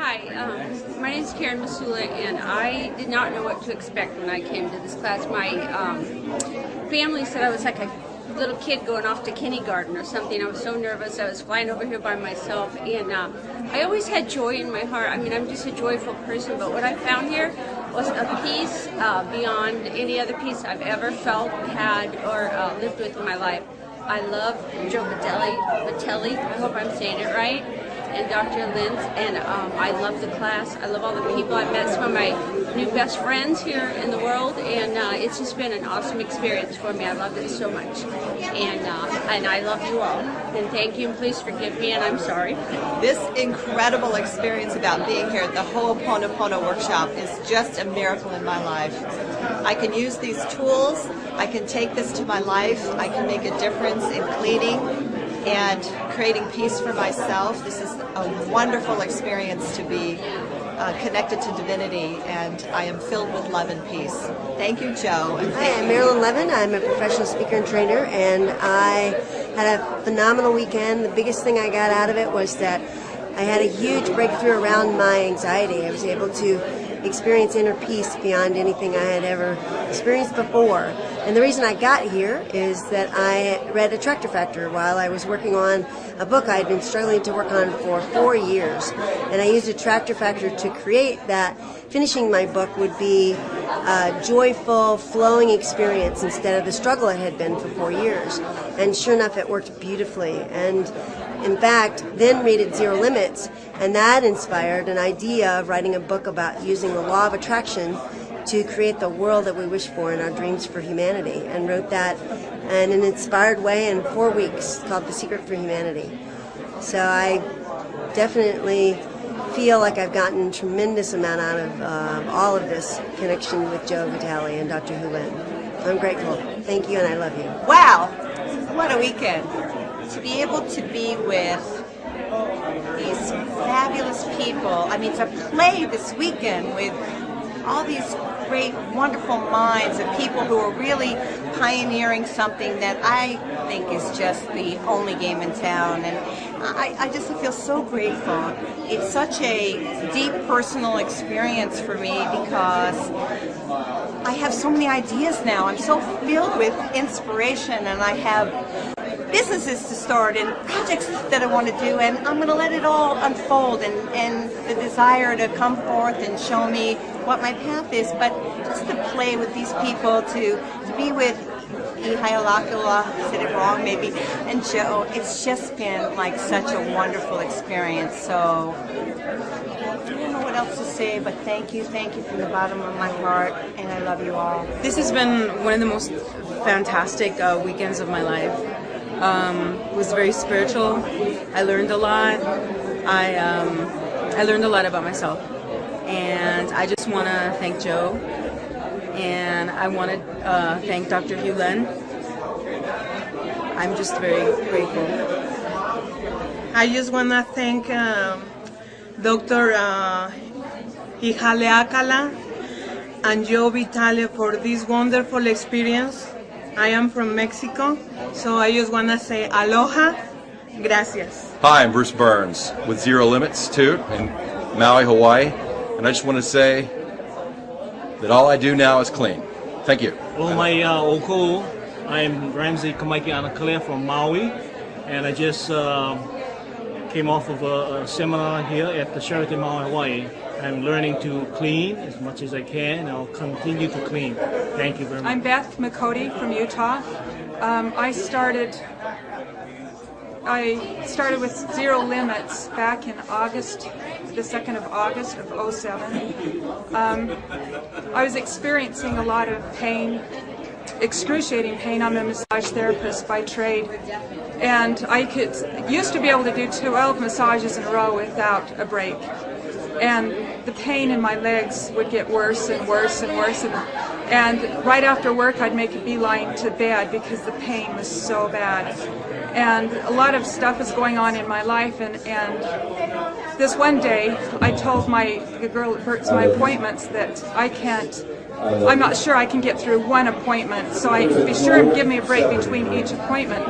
My name is Karen Masula, and I did not know what to expect when I came to this class. My family said I was like a little kid going off to kindergarten or something. I was so nervous. I was flying over here by myself, and I always had joy in my heart. I mean, I'm just a joyful person, but what I found here was a peace beyond any other peace I've ever felt, had, or lived with in my life. I love Joe Vitale, I hope I'm saying it right, and Dr. Len, and I love the class. I love all the people. I met some of my new best friends here in the world, and it's just been an awesome experience for me. I loved it so much, and I love you all. And thank you, and please forgive me, and I'm sorry. This incredible experience about being here at the Oponopono workshop is just a miracle in my life. I can use these tools. I can take this to my life. I can make a difference in cleaning and creating peace for myself. This is a wonderful experience to be connected to divinity, and I am filled with love and peace. Thank you, Joe. And Hi, I'm Marilyn Levin. I'm a professional speaker and trainer, and I had a phenomenal weekend. The biggest thing I got out of it was that I had a huge breakthrough around my anxiety. I was able to experience inner peace beyond anything I had ever experienced before. And the reason I got here is that I read Attractor Factor while I was working on a book I had been struggling to work on for 4 years. And I used Attractor Factor to create that finishing my book would be a joyful, flowing experience instead of the struggle it had been for 4 years. And sure enough, it worked beautifully. And in fact, then read Zero Limits, and that inspired an idea of writing a book about using the law of attraction to create the world that we wish for in our dreams for humanity, and wrote that in an inspired way in 4 weeks called The Secret for Humanity. So I definitely feel like I've gotten a tremendous amount out of all of this connection with Joe Vitale and Dr. Hew Len. I'm grateful. Thank you, and I love you. Wow, what a weekend. To be able to be with these fabulous people. I mean, to play this weekend with all these great, wonderful minds of people who are really pioneering something that I think is just the only game in town. And I just feel so grateful. It's such a deep personal experience for me because I have so many ideas now. I'm so filled with inspiration, and I have businesses to start and projects that I want to do, and I'm going to let it all unfold, and the desire to come forth and show me what my path is, but just to play with these people, to be with Ihaleakala, I said it wrong maybe, and Joe. It's just been like such a wonderful experience. So I don't know what else to say, but thank you from the bottom of my heart, and I love you all. This has been one of the most fantastic weekends of my life. It was very spiritual. I learned a lot. I learned a lot about myself, and I just want to thank Joe, and I want to thank Dr. Hew Len. I'm just very grateful. I just want to thank Dr. Ihaleakala and Joe Vitale for this wonderful experience. I am from Mexico, so I just want to say aloha, gracias. Hi, I'm Bruce Burns with Zero Limits too in Maui, Hawaii, and I just want to say that all I do now is clean. Thank you. Well, my oko, I'm Ramsey Kamaiki Anakale from Maui, and I just came off of a seminar here at the Sheraton Maui, Hawaii. I'm learning to clean as much as I can, and I'll continue to clean. Thank you very much. I'm Beth McCody from Utah. I started with Zero Limits back in August, the 2nd of August of 07. I was experiencing a lot of pain, excruciating pain. I'm a massage therapist by trade, and I used to be able to do 12 massages in a row without a break. And the pain in my legs would get worse and worse and worse, and right after work I'd make a beeline to bed because the pain was so bad. And a lot of stuff is going on in my life, and this one day I told the girl that books my appointments that I'm not sure I can get through one appointment, so be sure and give me a break between each appointment.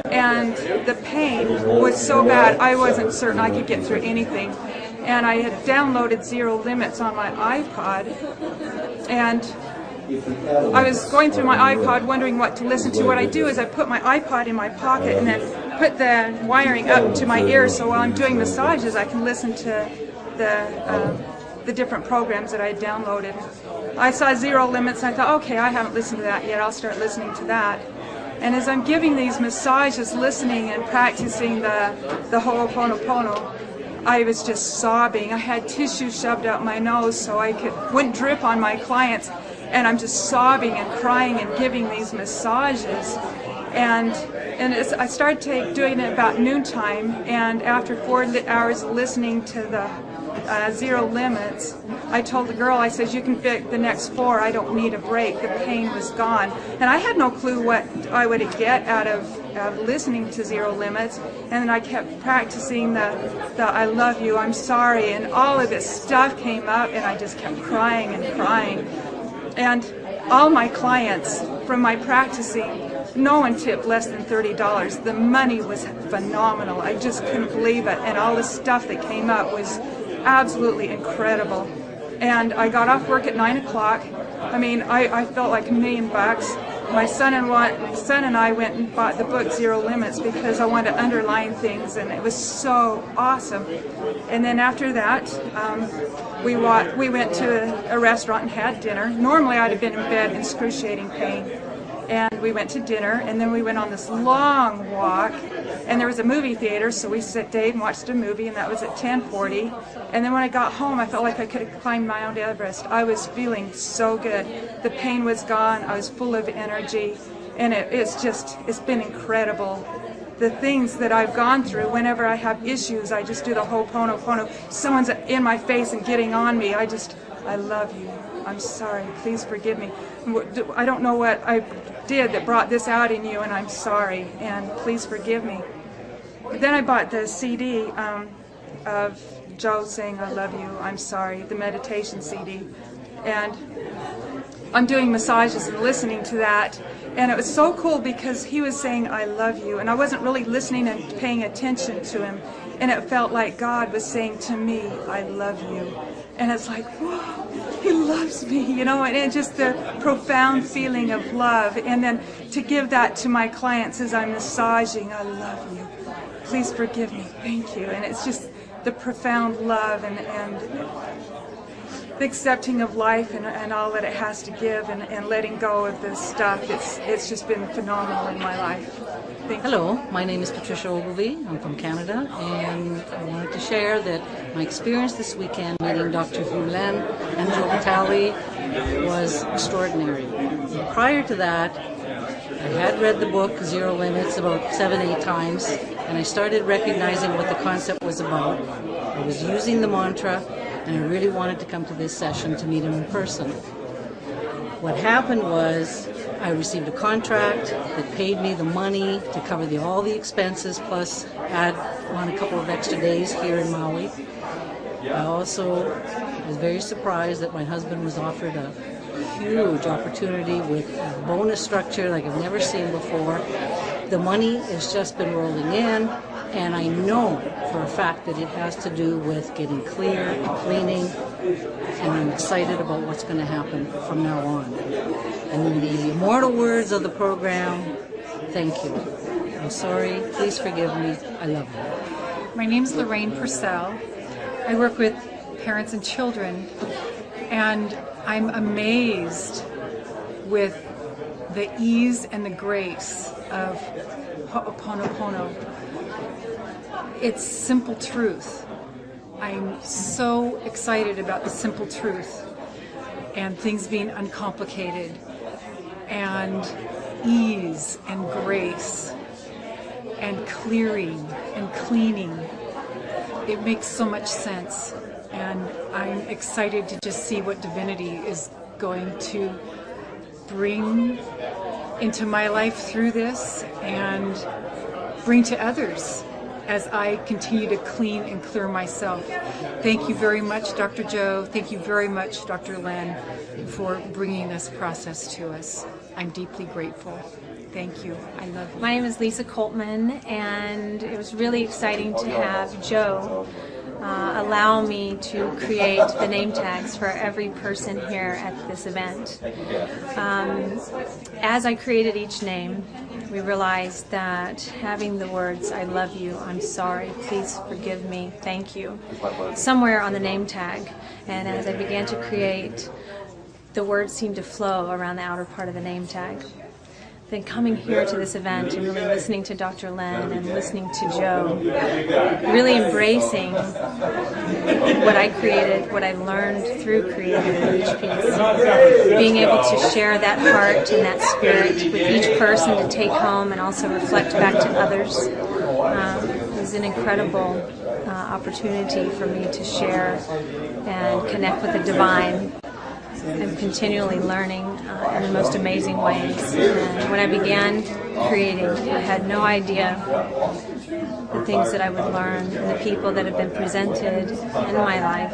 And the pain was so bad I wasn't certain I could get through anything. and I had downloaded Zero Limits on my iPod, and I was going through my iPod wondering what to listen to. What I do is I put my iPod in my pocket and then put the wiring up to my ears, so while I'm doing massages I can listen to the different programs that I downloaded. I saw Zero Limits and I thought, okay, I haven't listened to that yet, I'll start listening to that. And as I'm giving these massages, listening and practicing the Oponopono, I was just sobbing. I had tissue shoved out my nose so I wouldn't drip on my clients, and I'm just sobbing and crying and giving these massages. And I started doing it about noontime, and after 4 hours listening to the Zero Limits, I told the girl, I said, you can pick the next 4, I don't need a break, the pain was gone. And I had no clue what I would get out of listening to Zero Limits, and then I kept practicing the I love you, I'm sorry, and all of this stuff came up, and I just kept crying and crying. And all my clients, from my practicing, no one tipped less than $30. The money was phenomenal. I just couldn't believe it, and all the stuff that came up was absolutely incredible. And I got off work at 9 o'clock. I mean, I felt like $1 million. My son and I went and bought the book Zero Limits because I wanted to underline things, and it was so awesome. And then after that, we went to a restaurant and had dinner. Normally I'd have been in bed in excruciating pain. And we went to dinner, and then we went on this long walk, and there was a movie theater, so we stayed and watched a movie, and that was at 10:40. And then when I got home, I felt like I could have climbed Mount Everest. I was feeling so good. The pain was gone. I was full of energy, and it's been incredible. The things that I've gone through, whenever I have issues, I just do the Oponopono. Someone's in my face and getting on me, I love you. I'm sorry, please forgive me. I don't know what I did that brought this out in you, and I'm sorry, and please forgive me. Then I bought the CD of Joe saying I love you, I'm sorry, the meditation CD. And I'm doing massages and listening to that, and it was so cool because he was saying I love you, and I wasn't really listening and paying attention to him, and it felt like God was saying to me, I love you. And it's like, whoa, he loves me, you know, and just the profound feeling of love. And then to give that to my clients as I'm massaging, I love you, please forgive me, thank you. And it's just the profound love and the accepting of life and all that it has to give, and letting go of this stuff. It's just been phenomenal in my life. Hello, my name is Patricia Ogilvie. I'm from Canada, and I wanted to share that my experience this weekend meeting Dr. Hew Len and Joe Vitale was extraordinary. Prior to that, I had read the book Zero Limits about 7-8 times, and I started recognizing what the concept was about. I was using the mantra, and I really wanted to come to this session to meet him in person. What happened was I received a contract that paid me the money to cover all the expenses, plus add on a couple of extra days here in Maui. I also was very surprised that my husband was offered a huge opportunity with a bonus structure like I've never seen before. The money has just been rolling in, and I know for a fact that it has to do with getting clear and cleaning, and I'm excited about what's going to happen from now on. And in the immortal words of the program, thank you. I'm sorry, please forgive me, I love you. My name is Lorraine Purcell. I work with parents and children, and I'm amazed with the ease and the grace of Oponopono. It's simple truth. I'm so excited about the simple truth and things being uncomplicated and ease and grace and clearing and cleaning. It makes so much sense, and I'm excited to just see what divinity is going to bring into my life through this and bring to others as I continue to clean and clear myself. Thank you very much, Dr. Joe. Thank you very much, Dr. Len, for bringing this process to us. I'm deeply grateful. Thank you. I love you. My name is Lisa Coltman, and it was really exciting to have Joe allow me to create the name tags for every person here at this event. As I created each name, we realized that having the words, I love you, I'm sorry, please forgive me, thank you, somewhere on the name tag. And as I began to create, the words seemed to flow around the outer part of the name tag. Then coming here to this event and really listening to Dr. Len and listening to Joe, really embracing what I created, what I learned through creating each piece, being able to share that heart and that spirit with each person to take home and also reflect back to others. It was an incredible opportunity for me to share and connect with the divine. I'm continually learning in the most amazing ways. And when I began creating, I had no idea the things that I would learn and the people that have been presented in my life.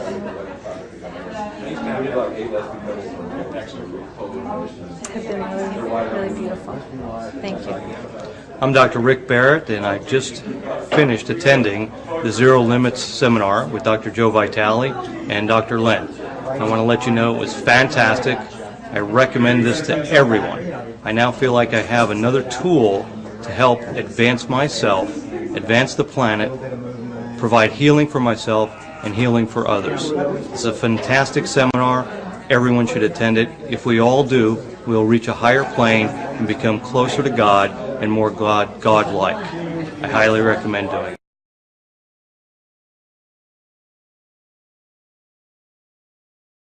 Have been really, really beautiful. Thank you. I'm Dr. Rick Barrett, and I just finished attending the Zero Limits seminar with Dr. Joe Vitale and Dr. Len. I want to let you know it was fantastic. I recommend this to everyone. I now feel like I have another tool to help advance myself, advance the planet, provide healing for myself and healing for others. It's a fantastic seminar. Everyone should attend it. If we all do, we'll reach a higher plane and become closer to God and more God-like. I highly recommend doing it.